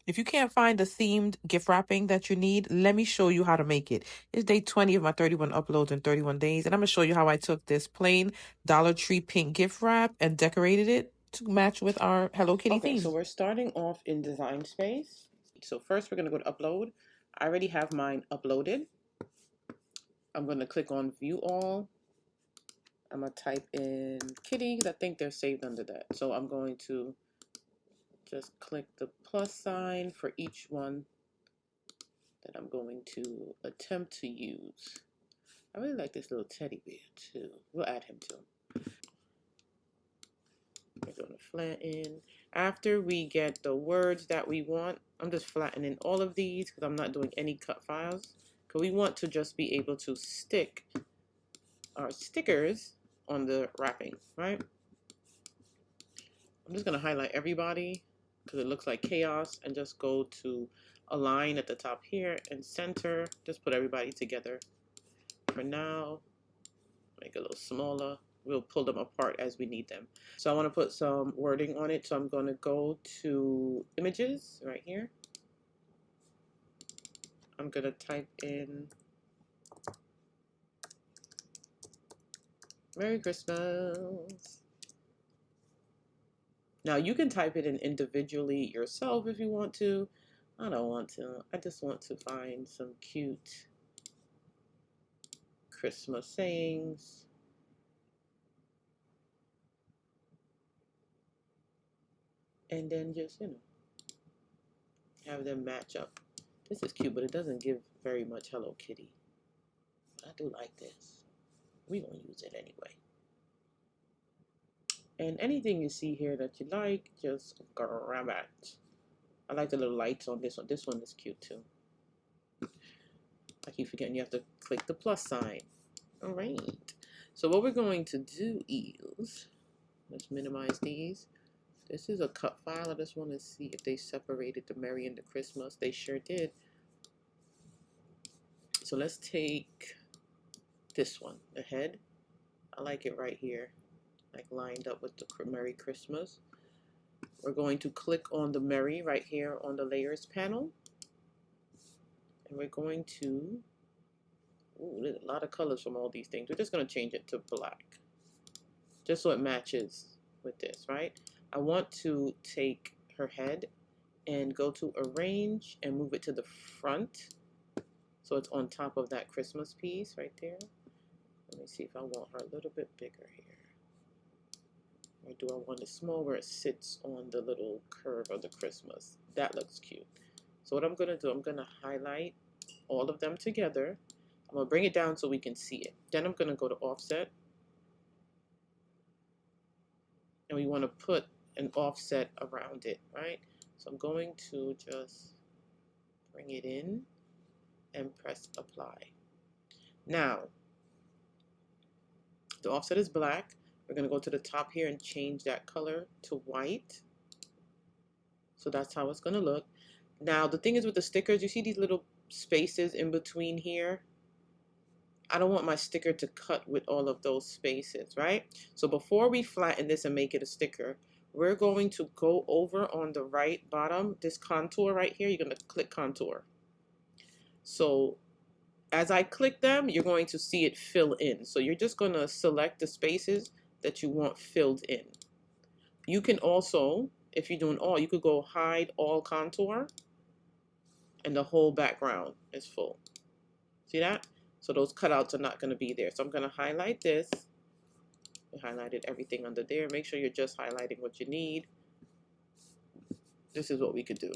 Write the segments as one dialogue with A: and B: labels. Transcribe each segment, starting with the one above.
A: If you can't find the themed gift wrapping that you need, let me show you how to make it. It's day 20 of my 31 uploads in 31 days, and I'm going to show you how I took this plain Dollar Tree pink gift wrap and decorated it to match with our Hello Kitty theme. So we're starting off in Design Space. So first we're going to go to Upload. I already have mine uploaded. I'm going to click on View All. I'm going to type in Kitty because I think they're saved under that. So I'm going to just click the plus sign for each one that I'm going to attempt to use. I really like this little teddy bear too. We'll add him too. We're going to flatten. After we get the words that we want, I'm just flattening all of these because I'm not doing any cut files. Because we want to just be able to stick our stickers on the wrapping, right? I'm just going to highlight everybody because it looks like chaos and just go to align at the top here and center. Just put everybody together. For now, make it a little smaller. We'll pull them apart as we need them. So I want to put some wording on it. So I'm going to go to images right here. I'm going to type in Merry Christmas. Now you can type it in individually yourself if you want to. I don't want to. I just want to find some cute Christmas sayings. And then just, have them match up. This is cute, but it doesn't give very much Hello Kitty. I do like this. We're going to use it anyway. And anything you see here that you like, just grab it. I like the little lights on this one. This one is cute too. I keep forgetting you have to click the plus sign. All right. So what we're going to do is, let's minimize these. This is a cut file. I just want to see if they separated the Merry and the Christmas. They sure did. So let's take this one, the head. I like it right here, like lined up with the Merry Christmas. We're going to click on the Merry right here on the layers panel. And we're going to, there's a lot of colors from all these things. We're just going to change it to black, just so it matches with this, right? I want to take her head and go to arrange and move it to the front. So it's on top of that Christmas piece right there. Let me see if I want her a little bit bigger here. Or do I want it small where it sits on the little curve of the Christmas? That looks cute. So what I'm going to do, I'm going to highlight all of them together. I'm going to bring it down so we can see it. Then I'm going to go to offset. And we want to put an offset around it, right? So I'm going to just bring it in and press apply. Now, the offset is black. We're going to go to the top here and change that color to white. So that's how it's going to look. Now, the thing is with the stickers, you see these little spaces in between here? I don't want my sticker to cut with all of those spaces, right? So before we flatten this and make it a sticker, we're going to go over on the right bottom, this contour right here. You're going to click contour. So as I click them, you're going to see it fill in. So you're just going to select the spaces that you want filled in. You can also, if you're doing all, you could go hide all contour and the whole background is full. See that? So those cutouts are not going to be there. So I'm going to highlight this. I highlighted everything under there. Make sure you're just highlighting what you need. This is what we could do.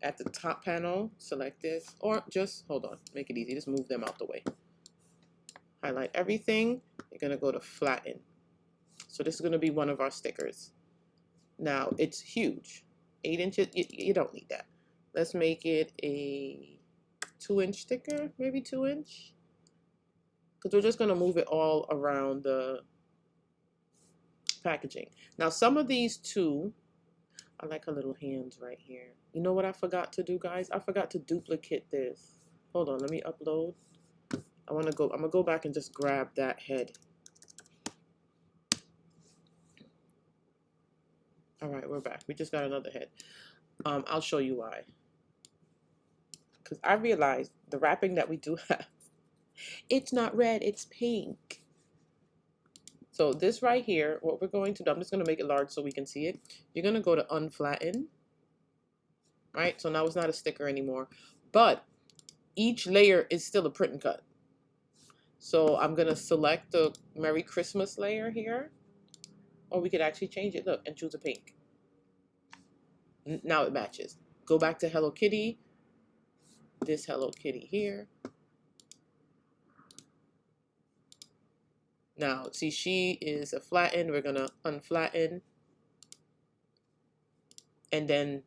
A: At the top panel, select this, or just, hold on, make it easy. Just move them out the way. Highlight everything. You're going to go to flatten. So this is going to be one of our stickers. Now, it's huge. 8 inches, you don't need that. Let's make it a 2-inch sticker, maybe 2-inch. Because we're just going to move it all around the packaging. Now, some of these too, I like her little hands right here. You know what I forgot to do, guys? I forgot to duplicate this. Hold on, let me upload. I'm gonna go back and just grab that head. All right, we're back. We just got another head. I'll show you why. Because I realized the wrapping that we do have, it's not red, it's pink. So this right here, what we're going to do, I'm just going to make it large so we can see it. You're going to go to unflatten, right? So now it's not a sticker anymore, but each layer is still a print and cut. So I'm going to select the Merry Christmas layer here, or we could actually change it, look, and choose a pink. Now it matches. Go back to Hello Kitty, this Hello Kitty here. Now, see, she is a flatten. We're going to unflatten. And then,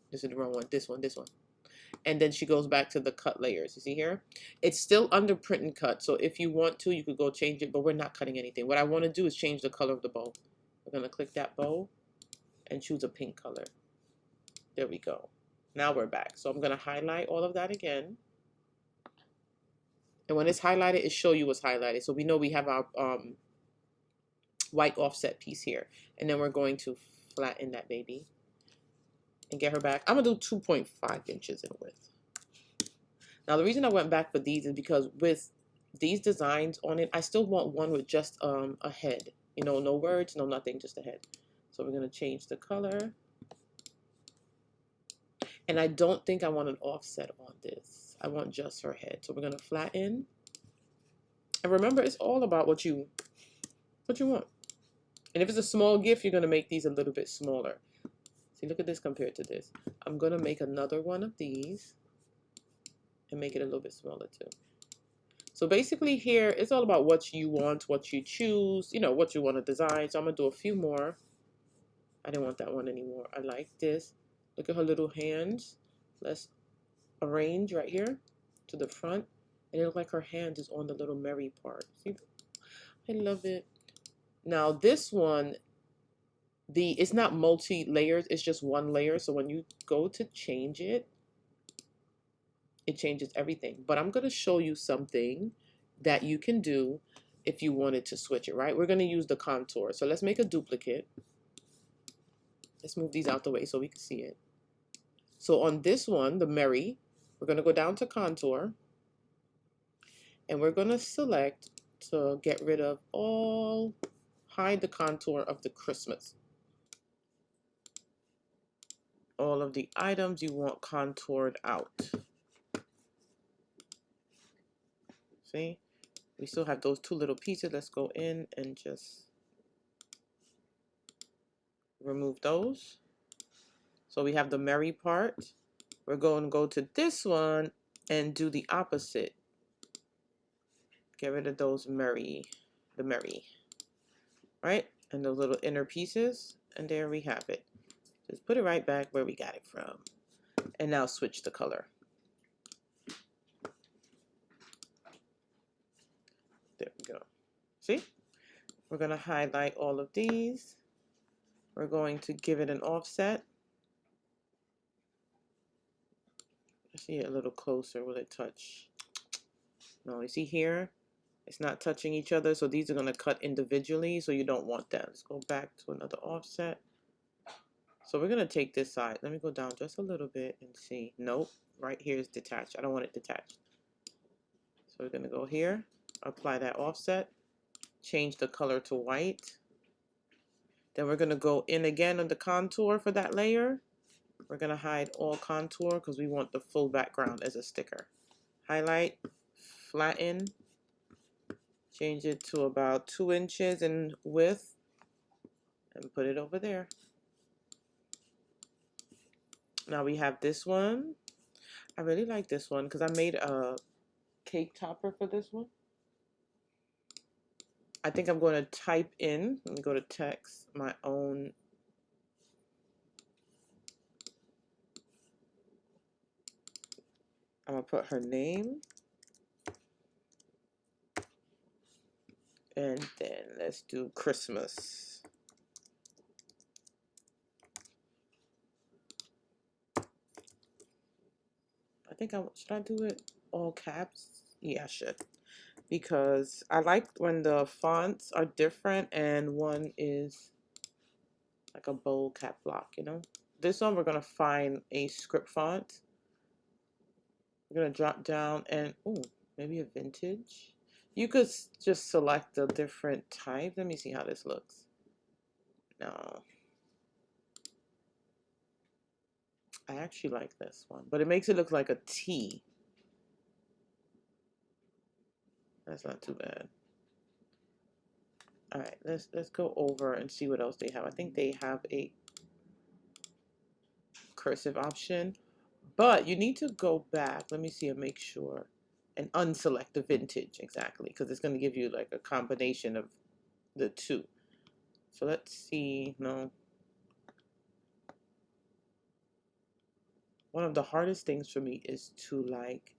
A: this is the wrong one, this one. And then she goes back to the cut layers. You see here? It's still under print and cut. So if you want to, you could go change it, but we're not cutting anything. What I want to do is change the color of the bow. We're going to click that bow and choose a pink color. There we go. Now we're back. So I'm going to highlight all of that again. And when it's highlighted, it shows you what's highlighted. So we know we have our white offset piece here. And then we're going to flatten that baby and get her back. I'm going to do 2.5 inches in width. Now, the reason I went back for these is because with these designs on it, I still want one with just a head. You know, no words, no nothing, just a head. So we're going to change the color. And I don't think I want an offset on this. I want just her head. So we're going to flatten. And remember, it's all about what you want. And if it's a small gift, you're going to make these a little bit smaller. See, look at this compared to this. I'm going to make another one of these and make it a little bit smaller too. So basically here, it's all about what you want, what you choose, you know, what you want to design. So I'm going to do a few more. I didn't want that one anymore. I like this. Look at her little hands. Let's arrange right here to the front. And it looks like her hand is on the little Mary part. See? I love it. Now this one, it's not multi-layers, it's just one layer. So when you go to change it, it changes everything. But I'm going to show you something that you can do if you wanted to switch it, right? We're going to use the contour. So let's make a duplicate. Let's move these out the way so we can see it. So on this one, the Mary, we're going to go down to contour. And we're going to select to get rid of hide the contour of the Christmas. All of the items you want contoured out. See? We still have those two little pieces. Let's go in and just remove those. So we have the Mary part. We're going to go to this one and do the opposite. Get rid of those the Mary, right? And those little inner pieces. And there we have it. Just put it right back where we got it from. And now switch the color. There we go. See? We're going to highlight all of these. We're going to give it an offset. See it a little closer. Will it touch? No, you see here? It's not touching each other. So these are going to cut individually. So you don't want that. Let's go back to another offset. So we're going to take this side. Let me go down just a little bit and see. Nope. Right here is detached. I don't want it detached. So we're going to go here. Apply that offset. Change the color to white. Then we're going to go in again on the contour for that layer. We're going to hide all contour because we want the full background as a sticker. Highlight, flatten, change it to about 2 inches in width, and put it over there. Now we have this one. I really like this one because I made a cake topper for this one. I think I'm going to type in, let me go to text, my own. I'm going to put her name. And then let's do Christmas. I think should I do it all caps? Yeah, I should. Because I like when the fonts are different and one is like a bold cap block, you know? This one, we're going to find a script font. We're going to drop down and, oh, maybe a vintage. You could just select a different type. Let me see how this looks. No. I actually like this one, but it makes it look like a T. That's not too bad. All right, let's go over and see what else they have. I think they have a cursive option, but you need to go back. Let me see and make sure and unselect the vintage exactly, because it's going to give you like a combination of the two. So let's see. No. One of the hardest things for me is to like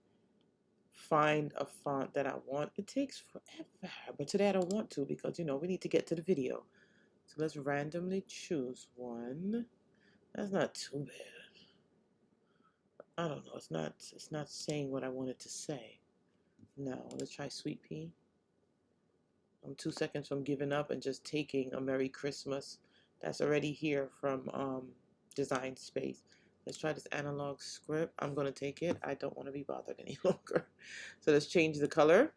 A: find a font that I want. It takes forever, but today I don't want to because, you know, we need to get to the video. So let's randomly choose one. That's not too bad. I don't know. It's not saying what I wanted to say. No, let's try Sweet Pea. I'm 2 seconds from giving up and just taking a Merry Christmas that's already here from Design Space. Let's try this analog script. I'm going to take it. I don't want to be bothered any longer. So let's change the color.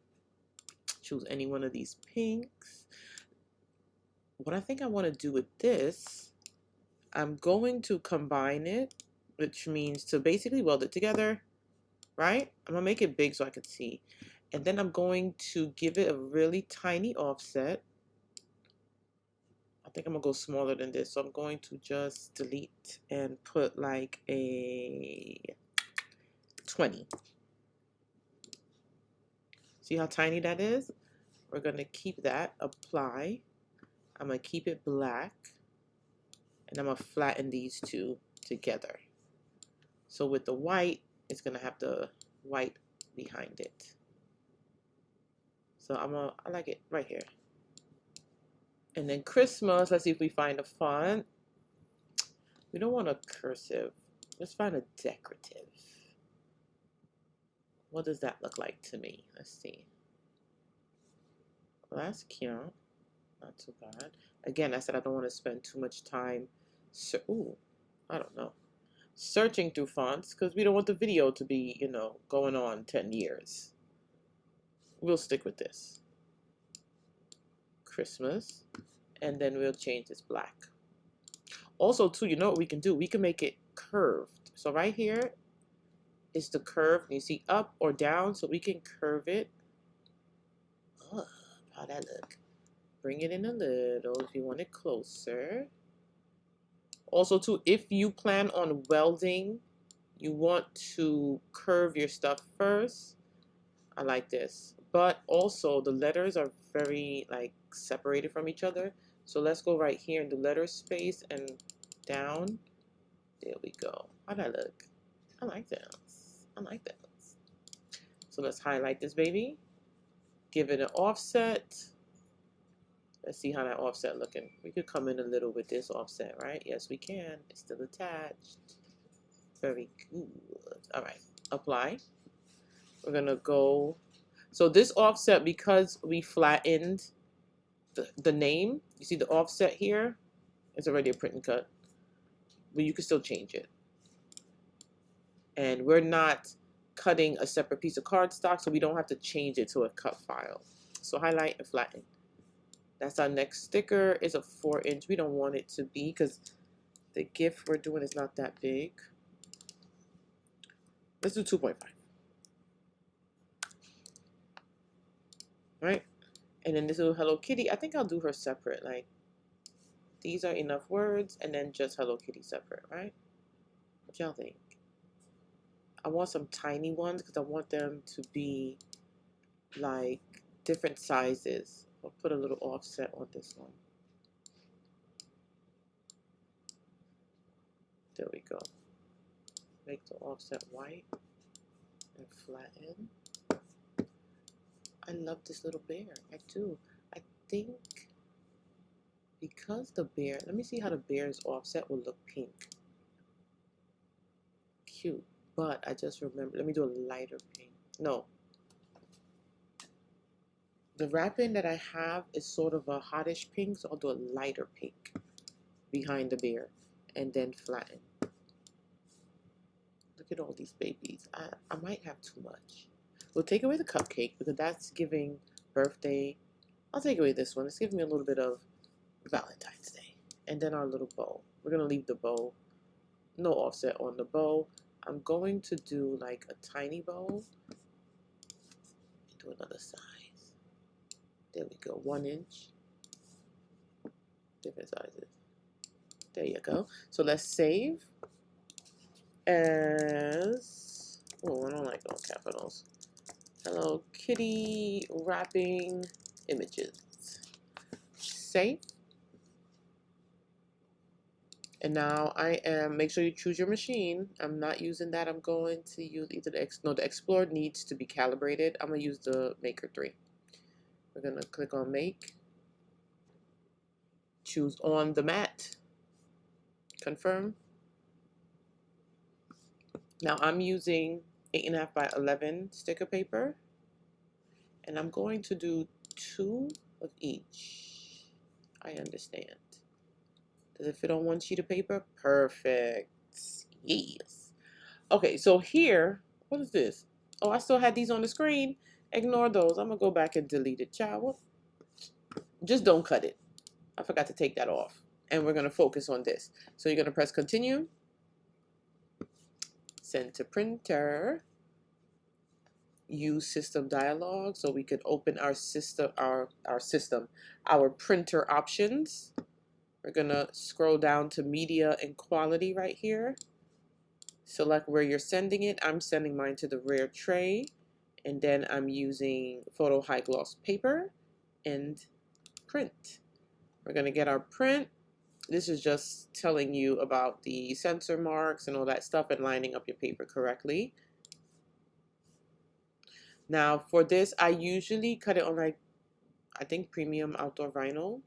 A: Choose any one of these pinks. What I think I want to do with this, I'm going to combine it, which means to basically weld it together, right? I'm going to make it big so I can see. And then I'm going to give it a really tiny offset. I think I'm going to go smaller than this. So I'm going to just delete and put like a 20. See how tiny that is? We're going to keep that, apply. I'm going to keep it black. And I'm going to flatten these two together. So with the white, it's going to have the white behind it. So I like it right here. And then Christmas, let's see if we find a font. We don't want a cursive. Let's find a decorative. What does that look like to me? Let's see. Well, that's cute. Not too bad. Again, I said I don't want to spend too much time. Ooh, I don't know. Searching through fonts because we don't want the video to be, you know, going on 10 years. We'll stick with this. Christmas. And then we'll change this black. Also, too, you know what we can do? We can make it curved. So right here is the curve. You see up or down, so we can curve it. Oh, how that look? Bring it in a little if you want it closer. Also, too, if you plan on welding, you want to curve your stuff first. I like this. But also, the letters are very, like, separated from each other. So let's go right here in the letter space and down. There we go. How'd that look? I like that. I like that. So let's highlight this baby. Give it an offset. Let's see how that offset looking. We could come in a little with this offset, right? Yes, we can. It's still attached. Very good. All right. Apply. We're going to go. So this offset, because we flattened the name, you see the offset here? It's already a print and cut. But you can still change it. And we're not cutting a separate piece of cardstock, so we don't have to change it to a cut file. So highlight and flatten. That's our next sticker. It's a 4-inch. We don't want it to be because the gift we're doing is not that big. Let's do 2.5. Right? And then this little Hello Kitty, I think I'll do her separate. Like, these are enough words, and then just Hello Kitty separate, right? What y'all think? I want some tiny ones because I want them to be like different sizes. I'll put a little offset on this one. There we go. Make the offset white and flatten. I love this little bear. I do. I think because the bear, let me see how the bear's offset will look pink. Cute. But I just remember, let me do a lighter pink. No. The wrapping that I have is sort of a hottish pink, so I'll do a lighter pink behind the bear and then flatten. Look at all these babies. I might have too much. We'll take away the cupcake because that's giving birthday. I'll take away this one. It's giving me a little bit of Valentine's Day. And then our little bow. We're going to leave the bow. No offset on the bow. I'm going to do like a tiny bow. Do another size. There we go. 1 inch. Different sizes. There you go. So let's save as, oh, I don't like all capitals. Hello Kitty wrapping images. Save. And now I am, make sure you choose your machine. I'm not using that. I'm going to use either the Explorer needs to be calibrated. I'm going to use the Maker 3. We're going to click on Make. Choose on the mat. Confirm. Now I'm using 8.5 by 11 sticker paper. And I'm going to do 2 of each. I understand. Does it fit on 1 sheet of paper? Perfect. Yes. Okay, so here, what is this? Oh, I still had these on the screen. Ignore those. I'm going to go back and delete it, child. Just don't cut it. I forgot to take that off. And we're going to focus on this. So you're going to press continue. Send to printer. Use system dialog so we could open our system, our printer options. We're going to scroll down to media and quality right here. Select where you're sending it. I'm sending mine to the rare tray. And then I'm using photo high gloss paper and print. We're going to get our print. This is just telling you about the sensor marks and all that stuff and lining up your paper correctly. Now for this, I usually cut it on like, I think premium outdoor vinyl.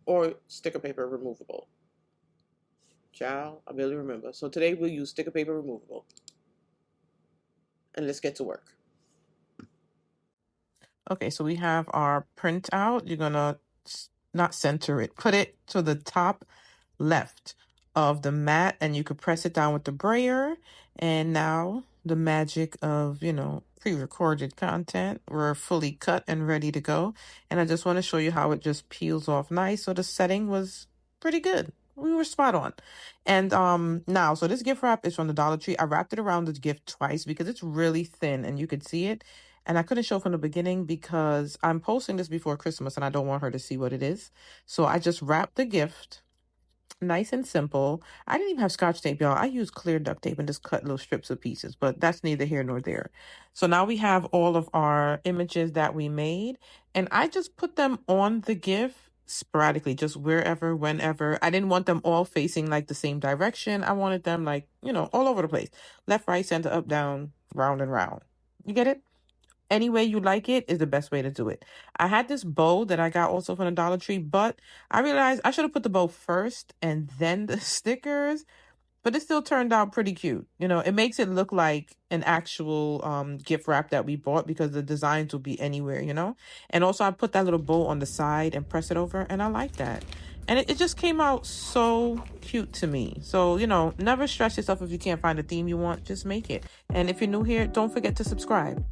A: Or sticker paper removable. Child, I barely remember. So today we'll use sticker paper removable. And let's get to work. Okay, so we have our printout. You're gonna not center it. Put it to the top left of the mat and you could press it down with the brayer. And now the magic of, pre-recorded content. We're fully cut and ready to go. And I just want to show you how it just peels off nice. So the setting was pretty good. We were spot on. And now, so this gift wrap is from the Dollar Tree. I wrapped it around the gift twice because it's really thin and you could see it. And I couldn't show from the beginning because I'm posting this before Christmas and I don't want her to see what it is. So I just wrapped the gift. Nice and simple. I didn't even have Scotch tape, y'all. I used clear duct tape and just cut little strips of pieces, but that's neither here nor there. So now we have all of our images that we made, and I just put them on the gift sporadically, just wherever, whenever. I didn't want them all facing like the same direction. I wanted them like, all over the place. Left, right, center, up, down, round and round. You get it? Any way you like it is the best way to do it. I had this bow that I got also from the Dollar Tree, but I realized I should have put the bow first and then the stickers, but it still turned out pretty cute. It makes it look like an actual gift wrap that we bought because the designs will be anywhere, And also I put that little bow on the side and press it over, and I like that. And it just came out so cute to me. So, never stress yourself if you can't find a theme you want. Just make it. And if you're new here, don't forget to subscribe.